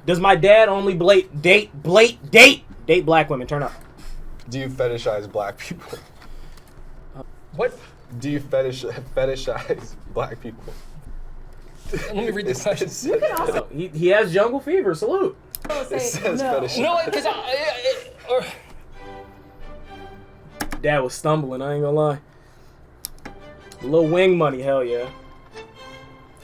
Does my dad only date black women? Turn up. Do you fetishize black people? What? Do you fetishize black people? Let me read the question. You can also He has jungle fever. Salute. say It says no. fetishize. No, because Dad was stumbling. I ain't gonna lie. Little wing money, hell yeah.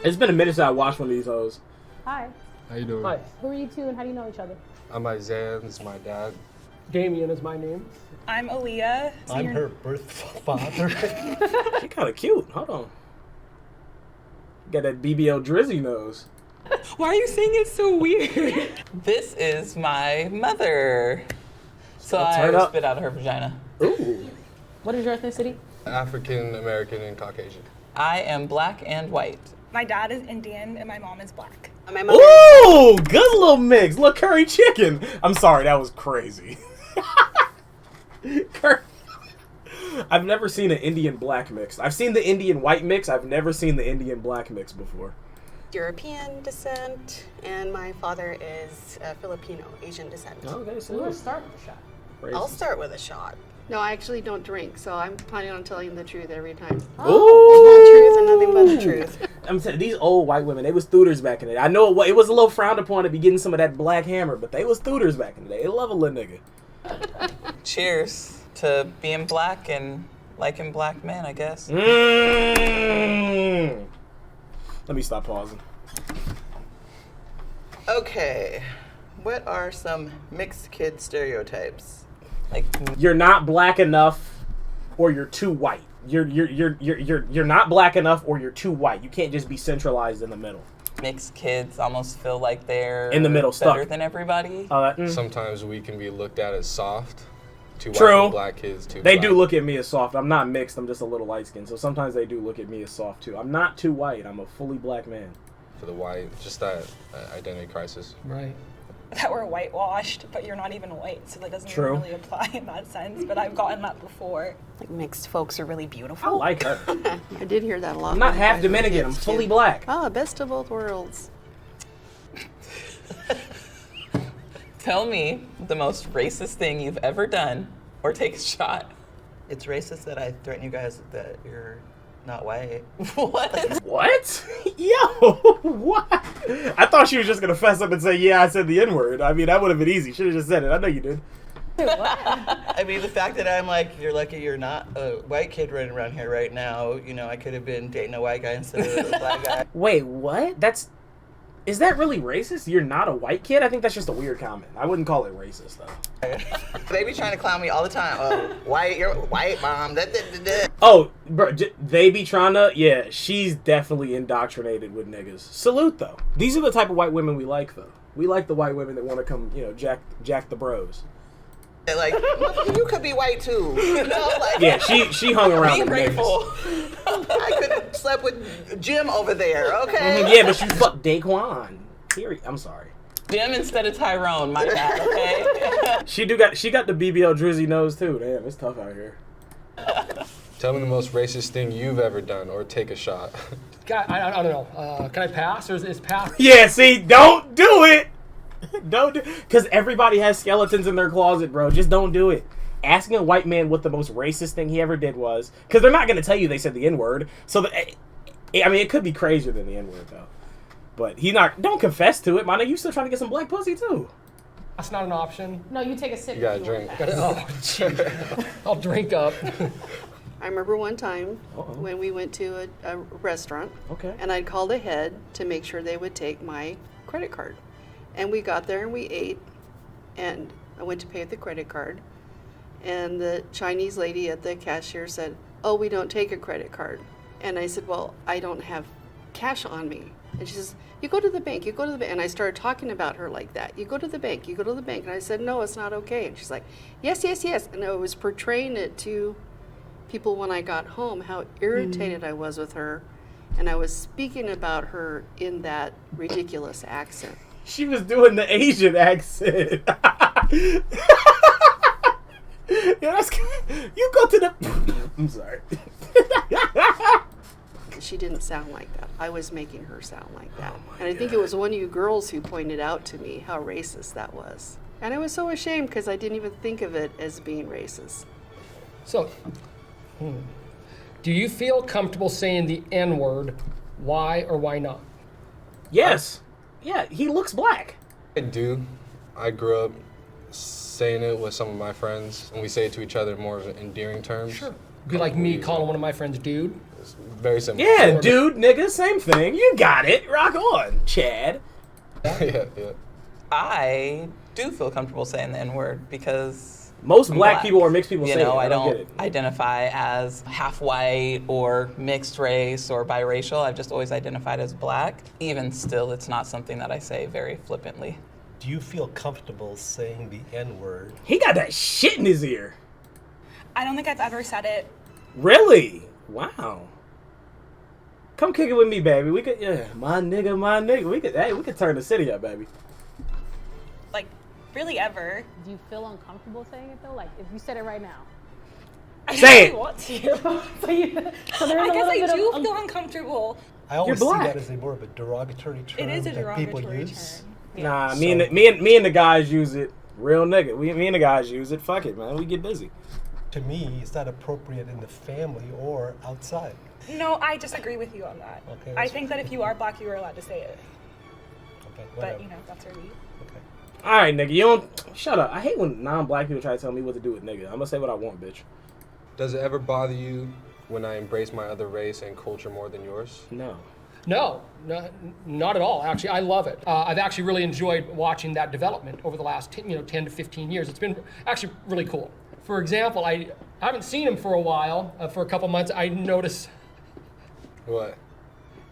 It's been a minute since I watched one of these hoes. Hi. How you doing? Hi, Who are you two and how do you know each other? I'm Isaiah. This is my dad. Damien is my name. I'm Aaliyah. I'm her birth father. She kind of cute. Hold on. Got that BBL Drizzy nose. Why are you saying it so weird? This is my mother. So turn I up. spit out of her vagina. Ooh. What is your ethnicity? African American and Caucasian. I am black and white. My dad is Indian and my mom is black. My mother. Ooh, good little mix. Little curry chicken. I'm sorry, that was crazy. I've never seen an Indian black mix. I've seen the Indian white mix. I've never seen the Indian black mix before. European descent, and my father is Filipino, Asian descent. Okay, so We're gonna start with a shot. I'll start with a shot. No, I actually don't drink, so I'm planning on telling the truth every time. Ooh. The truth and nothing but the truth. I'm saying these old white women, they was thooters back in the day. I know it was a little frowned upon to be getting some of that black hammer, but they was thooters back in the day. They love a little nigga. Cheers to being black and liking black men, I guess. Let me stop pausing. Okay, what are some mixed kid stereotypes? Like, You're not black enough, or you're too white. You're not black enough, or you're too white. You can't just be centralized in the middle. mixed kids almost feel like they're In the middle, better stuck. than everybody. Sometimes we can be looked at as soft. Too True. white for black kids, too They black. do look at me as soft. I'm not mixed. I'm just a little light skinned. So sometimes they do look at me as soft too. I'm not too white. I'm a fully black man. For the white, just that identity crisis. Right. That we're whitewashed, but you're not even white, so that doesn't True. even really apply in that sense. But I've gotten that before. Like mixed folks are really I beautiful. like her. I did hear that a lot. I'm not when you half guys were Dominican. I'm kids, fully too. black. Oh, best of both worlds. Tell me the most racist thing you've ever done, or take a shot. It's racist that I threaten you guys that you're not white. What? What? Yo, what? I thought she was just gonna fess up and say, "Yeah, I said the N-word." I mean, that would have been easy. Should have just said it. I know you did. I mean, the fact that I'm like, you're lucky you're not a white kid running around here right now. You know, I could have been dating a white guy instead of a black guy. Wait, what? Is that really racist? You're not a white kid? I think that's just a weird comment. I wouldn't call it racist though. They be trying to clown me all the time. Oh, white, you're white, mom. Oh, bro, they be trying to. Yeah, she's definitely indoctrinated with niggas. Salute though. These are the type of white women we like though. We like the white women that want to come, jack the bros. Like, you could be white too. You know, like, Yeah, she hung around Be with grateful. niggas. I could have slept with Jim over there, okay? Yeah, but you fucked Daquan. Period. I'm sorry. Jim instead of Tyrone, my bad, okay? She got the BBL Drizzy nose too. Damn, it's tough out here. Tell me the most racist thing you've ever done, or take a shot. God, I don't know. Can I pass, or is pass? Yeah, see, don't do it. Don't do, because everybody has skeletons in their closet, bro. Just don't do it. Asking a white man what the most racist thing he ever did was, because they're not gonna tell you they said the N-word. So, I mean, it could be crazier than the N-word though. But don't confess to it, man. You still trying to get some black pussy too. That's not an option. No, you take a sip. You gotta if drink. want that. Oh, gee. I'll drink up. I remember one time when we went to a restaurant, Okay. and I'd called ahead to make sure they would take my credit card. And we got there and we ate, and I went to pay with the credit card, and the Chinese lady at the cashier said, "Oh, we don't take a credit card." And I said, "Well, I don't have cash on me." And she says, "You go to the bank, you go to the bank." And I started talking about her like that. "You go to the bank, you go to the bank." And I said, "No, it's not okay." And she's like, "Yes, yes, yes." And I was portraying it to people when I got home, how irritated I was with her. And I was speaking about her in that ridiculous accent. She was doing the Asian accent. Yeah, that's you go to the. I'm sorry. because she didn't sound like that. I was making her sound like that. Oh And I think it was one of you girls who pointed out to me how racist that was. And I was so ashamed because I didn't even think of it as being racist. So, do you feel comfortable saying the N-word? Why or why not? Yes. Yeah, he looks black. I do. I grew up saying it with some of my friends, and we say it to each other in more of endearing terms. Sure. Be like me calling one of my friends dude. It's very simple. Yeah, dude, nigga, same thing. You got it. Rock on, Chad. yeah. I do feel comfortable saying the N-word because Most I'm black people or mixed people you say know, it. I don't don't get it. identify as half white or mixed race or biracial. I've just always identified as black. Even still, it's not something that I say very flippantly. Do you feel comfortable saying the N-word? He got that shit in his ear. I don't think I've ever said it. Really? Wow. Come kick it with me, baby. We could, yeah, my nigga. We could turn the city up, baby. Like, really ever. Do you feel uncomfortable saying it though? Like if you said it right now. I Say don't it. really want to. So there's I a guess little I bit do of feel uncomfortable. I always see black. that as a more of a derogatory term It is a that people derogatory use. term. Nah, So- me and the guys use it. Real nigga. Me and the guys use it. Fuck it, man. We get busy. To me, it's not appropriate in the family or outside. No, I disagree with you on that. Okay, I that's think that if you are black, you are allowed to say it. Okay, whatever. But, you know, that's where we... Okay. All right, nigga. You don't. Shut up. I hate when non-black people try to tell me what to do with nigga. I'm gonna say what I want, bitch. Does it ever bother you when I embrace my other race and culture more than yours? No. No, not at all. Actually, I love it. I've actually really enjoyed watching that development over the last 10 to 15 years. It's been actually really cool. For example, I haven't seen him for a while. For a couple months, I noticed What?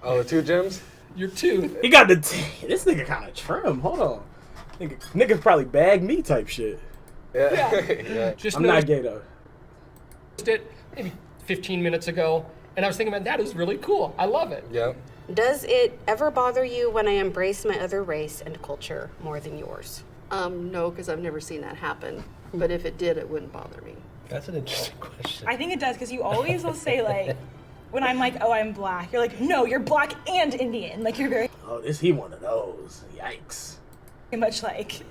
Oh, the two gyms? your tooth. He got the. This nigga kind of trim. Hold on. Nigga probably bag me type shit. Yeah. yeah. Just I'm not noticed gay though. it maybe 15 minutes ago, and I was thinking, man, that is really cool. I love it. Yep. Does it ever bother you when I embrace my other race and culture more than yours? No, because I've never seen that happen. But if it did, it wouldn't bother me. That's an interesting question. I think it does, because you always will say, like, when I'm like, oh, I'm black, you're like, no, you're black and Indian. Like, you're very Oh, he one of those. Yikes. much like...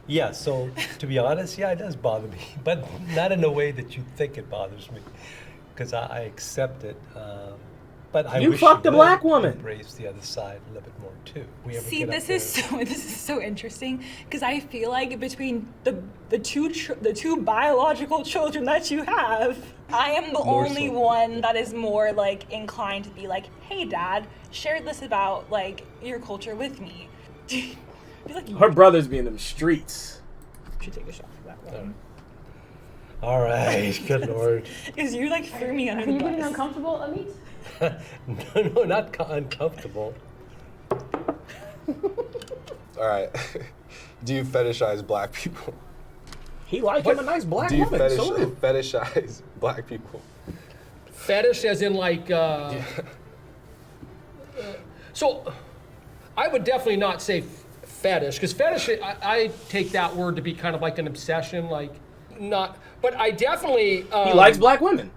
Yeah, so to be honest, yeah, it does bother me, but not in a way that you think it bothers me, because I accept it. But I You wish fucked a would black woman. Embrace the other side a little bit more too. We ever See, get up this there- is so interesting, because I feel like between the two biological children that you have, I am the More only so. one that is more like inclined to be like, hey, Dad, share this about like your culture with me. Be like, you Her brothers be in them streets. should take a shot for that one, All right, good lord. because you like threw me under Are the you getting bus. uncomfortable, Amit? No, not uncomfortable. All right. Do you fetishize black people? He like him a nice black Do you woman. Salute. fetishize black people? Fetish, as in like. So, I would definitely not say fetish, because fetish, I take that word to be kind of like an obsession, like not. But I definitely. He likes black women.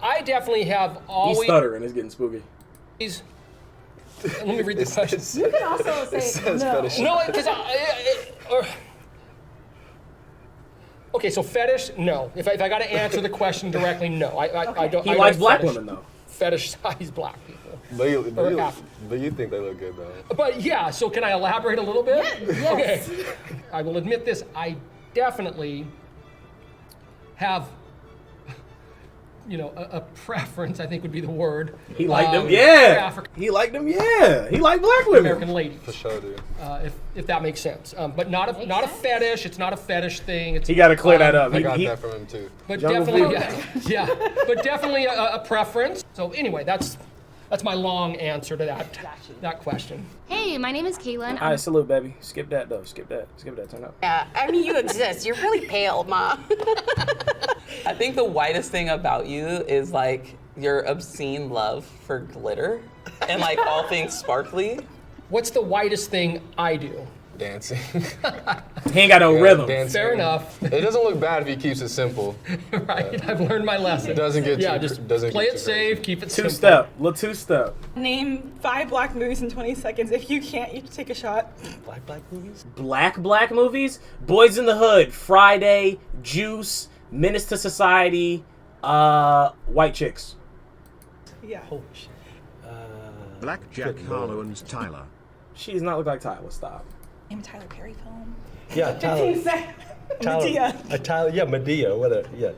I definitely have He's always. stuttering. It's getting spooky. Let me read the question. You can also say says no. fetish. No, because okay, so fetish, no. If I got to answer the question directly, no. I don't. He I likes don't black fetish- women though. Fetishize black people. But you think they look good though. But yeah, so can I elaborate a little bit? Yes. Okay. I will admit this. I definitely have, a preference, I think would be the word. He liked them. for Yeah. African He liked them. Yeah. He liked black women. American ladies, For sure, dude. if that makes sense. But not a fetish. It's not a fetish thing. It's, He got to clear that up. I He- got he- that from him too. But Jungle definitely, yeah. But definitely a preference. So anyway, that's my long answer to that question. Hey, my name is Caitlin. All right, salute, baby. Skip that though. Skip that. Turn up. Yeah, I mean, you exist. You're really pale, Ma. I think the whitest thing about you is like your obscene love for glitter and like all things sparkly. What's the whitest thing I do? Dancing. He ain't got no rhythm. dancing. Fair enough. It doesn't look bad if he keeps it simple. Right, I've learned my lesson. It doesn't get yeah, too- just doesn't play get it too safe, crazy. keep it simple. Little two-step. Name 5 black movies in 20 seconds. If you can't, you take a shot. Black movies? Black movies? Boys in the Hood, Friday, Juice, Menace to Society, White Chicks. Yeah. Holy shit. Black Jack Good Lord. Harlow and Tyler. She does not look like Tyler. Stop. Name a Tyler Perry film. Yeah, Tyler. Medea. Tyler, yeah, Medea. Whatever. Yeah,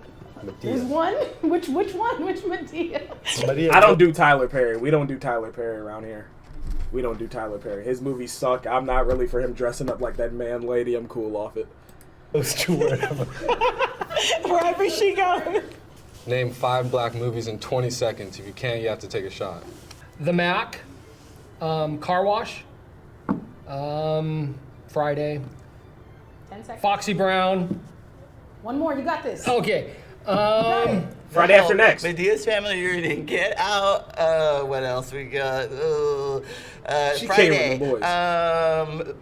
There's Medea. one? Which one? Which Medea? Medea. I don't do Tyler Perry. We don't do Tyler Perry around here. We don't do Tyler Perry. His movies suck. I'm not really for him dressing up like that man lady. I'm cool off it. Those two whatever. Wherever she goes. Name 5 black movies in 20 seconds. If you can't, you have to take a shot. The Mac, Car Wash, Friday, 10 seconds. Foxy Brown. One more. You got this. Okay. Friday After Next. Medea's Family Reunion. Get Out. What else we got? She came Friday. with the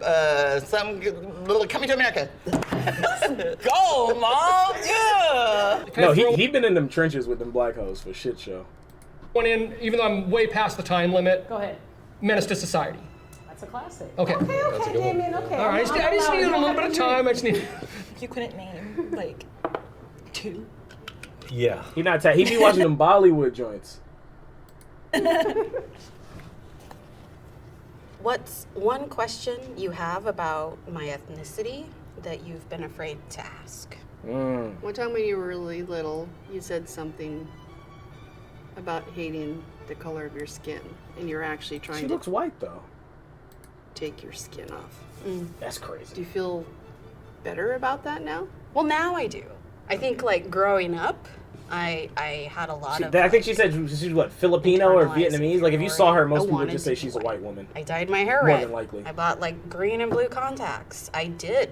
boys. Coming to America. Go, Mom! Yeah! No, he been in them trenches with them black hoes for shit show. Went in, even though I'm way past the time limit, Go ahead. Menace to Society. That's a classic. Okay. Okay, That's a good one. Damien. Okay. All right, I just needed a little bit of time. I just need. You couldn't name, like, 2. Yeah. He not he be watching them Bollywood joints. What's one question you have about my ethnicity that you've been afraid to ask? One time when you were really little, you said something about hating the color of your skin, and you're actually trying She to looks white though. take your skin off. That's Do crazy. you feel better about that now? Well, now I do. I think like growing up, I had a lot of. I think she said she's what, Filipino or internalized Vietnamese. Like if you saw her, I most people would wanted just to say be she's a white woman. I dyed my hair More red. than likely. I bought like green and blue contacts. I did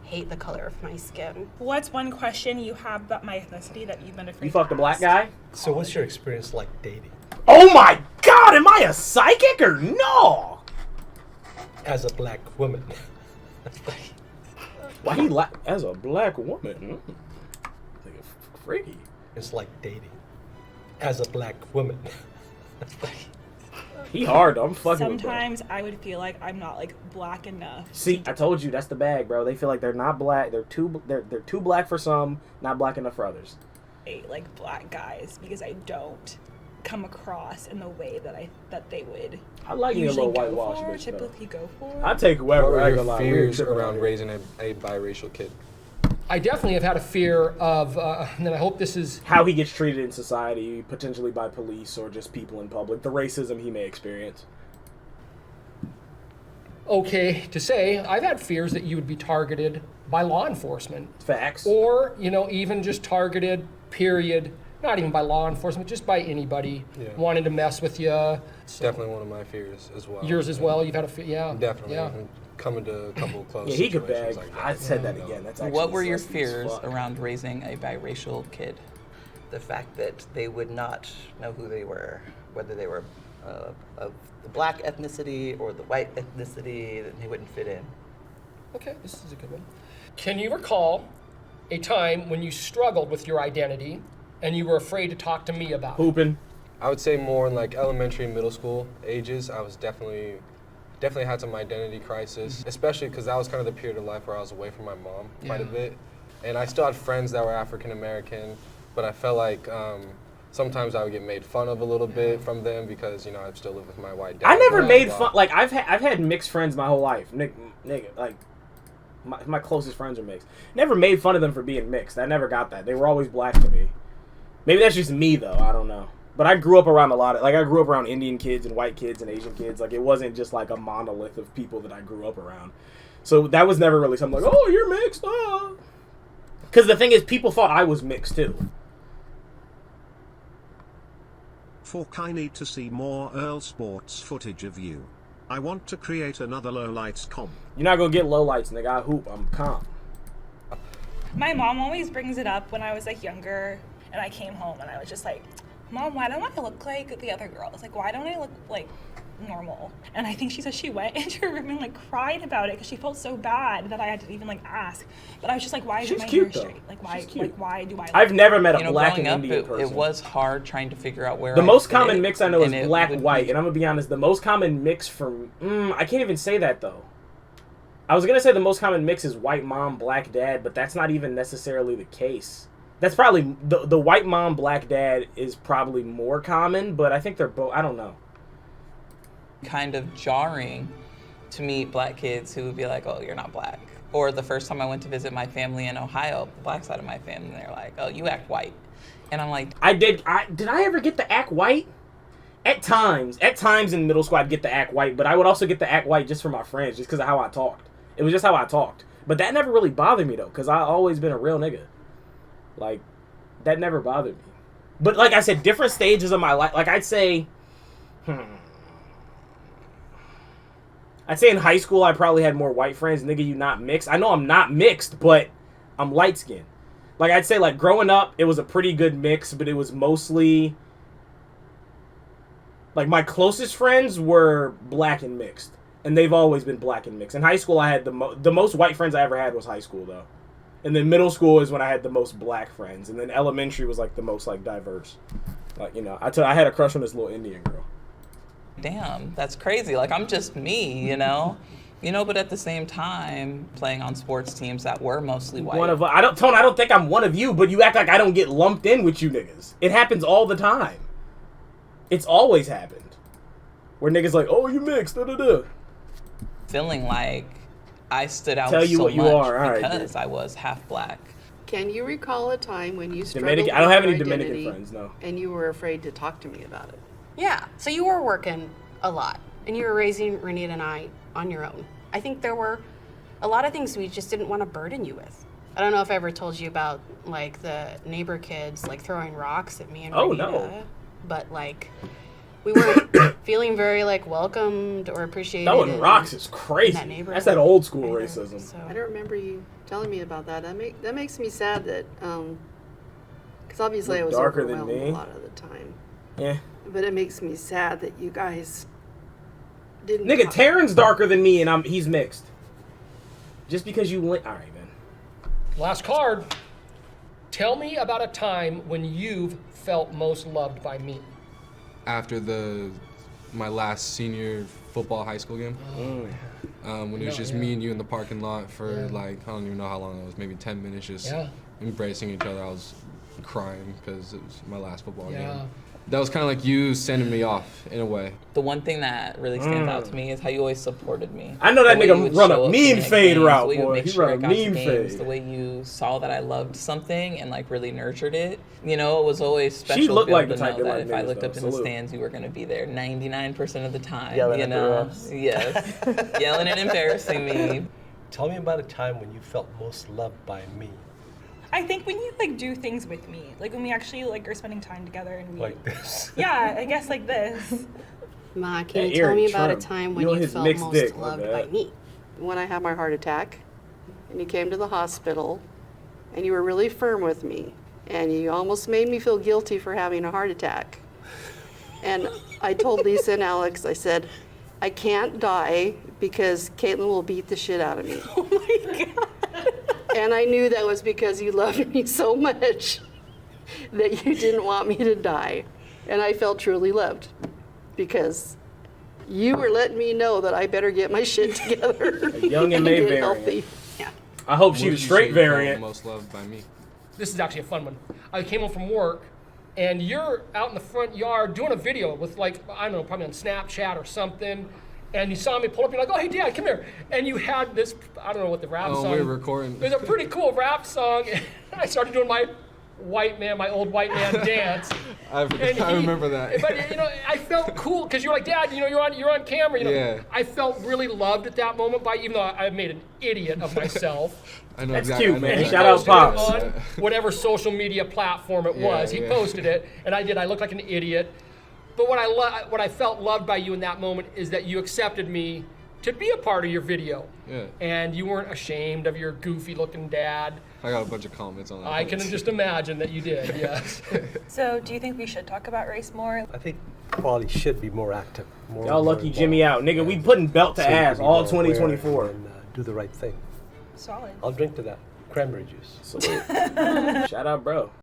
hate the color of my skin. What's one question you have about my ethnicity that you've been afraid You to fucked a black ask? guy? So what's your experience like dating Oh my god, am I a psychic or no? as a black woman? Why he as a black woman? Like a freaky. It's like dating as a black woman. He hard though. I'm fucking with Sometimes I would feel like I'm not like black enough. bro. See, I told you that's the bag, bro. They feel like they're not black. They're too black for some, not black enough for others. Date, like black guys because I don't come across in the way that they would I like me a usually little go whitewash for, bitch though. typically go for. I take What whoever. were I ain't your gonna lie. fears We're around tripping raising a biracial kid? I definitely have had a fear of, and I hope this is. how he gets treated in society, potentially by police or just people in public, the racism he may experience. Okay to say, I've had fears that you would be targeted by law enforcement, Facts. or even just targeted. Period. Not even by law enforcement, just by anybody Yeah. wanting to mess with you. So, Definitely one of my fears as well. yours as well. You've had a fear, yeah. Definitely. Yeah. Coming to a couple of close Yeah, he could situations bag. like that. I said that again. That's actually What were your suspect as fears fuck. around raising a biracial kid? The fact that they would not know who they were, whether they were of the black ethnicity or the white ethnicity, that they wouldn't fit in. Okay, this is a good one. Can you recall a time when you struggled with your identity and you were afraid to talk to me about it? Hooping. I would say more in like elementary and middle school ages. I was definitely had some identity crisis, especially because that was kind of the period of life where I was away from my mom quite a Yeah. bit. And I still had friends that were African American, but I felt like sometimes I would get made fun of a little bit from them because, I still live with my white dad. I never blah, made blah. fun. Like I've had mixed friends my whole life. Nigga, like my closest friends are mixed. Never made fun of them for being mixed. I never got that. They were always black to me. Maybe that's just me though. I don't know. But I grew up around I grew up around Indian kids and white kids and Asian kids. Like it wasn't just like a monolith of people that I grew up around. So that was never really something like, oh, you're mixed. Because the thing is, people thought I was mixed too. Fork, I need to see more Earl Sports footage of you. I want to create another lowlights comp. You're not gonna get lowlights, nigga. I hoop. I'm calm. My mom always brings it up when I was like younger and I came home and I was just like, Mom, why don't I look like the other girls? Like, why don't I look like normal. And I think she said she went into her room and like cried about it because she felt so bad that I had to even like ask. But I was just like, why is She's my cute, hair though. straight? Like why? She's cute. Like why do I? I've never met a You know, black and growing up, Indian person. it was hard trying to figure out where The I most fit, common mix I know is and it black would white, be- and I'm gonna be honest. The most common mix from I can't even say that though. I was gonna say the most common mix is white mom, black dad, but that's not even necessarily the case. That's probably the white mom, black dad is probably more common, but I think they're both. I don't know. kind of jarring to meet black kids who would be like, oh, you're not black. Or the first time I went to visit my family in Ohio, the black side of my family, they're like, oh, you act white. And I'm like, Did I ever get the act white? At times in middle school I'd get the act white, but I would also get the act white just for my friends, just because of how I talked. It was just how I talked. But that never really bothered me though, because I always been a real nigga. Like, that never bothered me. But like I said, different stages of my life. Like I'd say in high school I probably had more white friends. Nigga, you not mixed. I know I'm not mixed, but I'm light skinned. Like I'd say like growing up, it was a pretty good mix, but it was mostly like my closest friends were black and mixed, and they've always been black and mixed. In high school, I had the most white friends I ever had was high school though, and then middle school is when I had the most black friends, and then elementary was like the most like diverse. Like I had a crush on this little Indian girl. damn, that's crazy. Like, I'm just me, you know? But at the same time, playing on sports teams that were mostly white. I don't think I'm one of you, but you act like I don't get lumped in with you niggas. It happens all the time. It's always happened. Where niggas like, oh, you mixed, da-da-da. Feeling like I stood out Tell you so what you much are. All right, because dude. I was half black. Can you recall a time when you struggled Dominican. I with don't have your any Dominican identity friends, no. and you were afraid to talk to me about it? Yeah, so you were working a lot, and you were raising Renita and I on your own. I think there were a lot of things we just didn't want to burden you with. I don't know if I ever told you about, like, the neighbor kids, like, throwing rocks at me and Oh, Renita. no. But, like, we weren't feeling very, like, welcomed or appreciated. Throwing rocks is in crazy. that neighborhood That's that old school either, racism. so- I don't remember you telling me about that. That makes me sad that, because obviously I Look was darker than overwhelmed me. a lot of the time. Yeah. But it makes me sad that you guys didn't. Nigga, talk. Taryn's darker than me, and he's mixed. Just because you all right, man. Last card. Tell me about a time when you've felt most loved by me. After my last senior football high school game, when it was just me and you in the parking lot for like, I don't even know how long it was, maybe 10 minutes, just embracing each other. I was crying because it was my last football game. That was kind of like you sending me off in a way. The one thing that really stands out to me is how you always supported me. I know that The way nigga you would run a show up to meme me at fade games, route, the way you would boy. make He sure run I a got to meme games, fade. the way you saw that I loved something and like really nurtured it. It was always special She looked to be like able the to type know that that liked if I niggas, looked though. up in the Salute. stands, you were going to be there 99% of the time. Yelling at the refs. Yes. Yelling and embarrassing me. Tell me about a time when you felt most loved by me. I think when you like do things with me, like when we actually like are spending time together and we. Like this. Yeah, I guess like this. Ma, can Hey, you tell Eric, me about a trim. time You when know you his felt mixed most dick, my loved bad. by me? When I had my heart attack, and you came to the hospital, and you were really firm with me, and you almost made me feel guilty for having a heart attack. And I told Lisa and Alex, I said, I can't die because Caitlin will beat the shit out of me. Oh my god. And I knew that was because you loved me so much that you didn't want me to die. And I felt truly loved because you were letting me know that I better get my shit together. A young and May get variant. healthy. Yeah. I hope What she would was you straight say you felt variant. most loved by me? This is actually a fun one. I came home from work, and you're out in the front yard doing a video with, like, I don't know, probably on Snapchat or something. And you saw me pull up, you're like, oh, hey, Dad, come here. And you had this, I don't know what the rap song. We were recording. It was a pretty cool rap song. And I started doing my old white man dance. I remember that. But I felt cool because you're like, Dad, you're on camera. Yeah. I felt really loved at that moment even though I made an idiot of myself. I know That's exactly. cute, I know man. And he exactly. Shout out posted it Pops. on whatever social media platform it was. He yeah. posted it, and I did. I looked like an idiot. But what I felt loved by you in that moment is that you accepted me to be a part of your video. Yeah. And you weren't ashamed of your goofy-looking dad. I got a bunch of comments on that. I can just imagine that you did, yes. So do you think we should talk about race more? I think probably should be more active. More, Y'all more lucky involved. Jimmy out. Nigga, we putting belt to So you can ass be all more aware 2024. And do the right thing. Solid. I'll drink to that. Cranberry juice. Salute. Shout out, bro.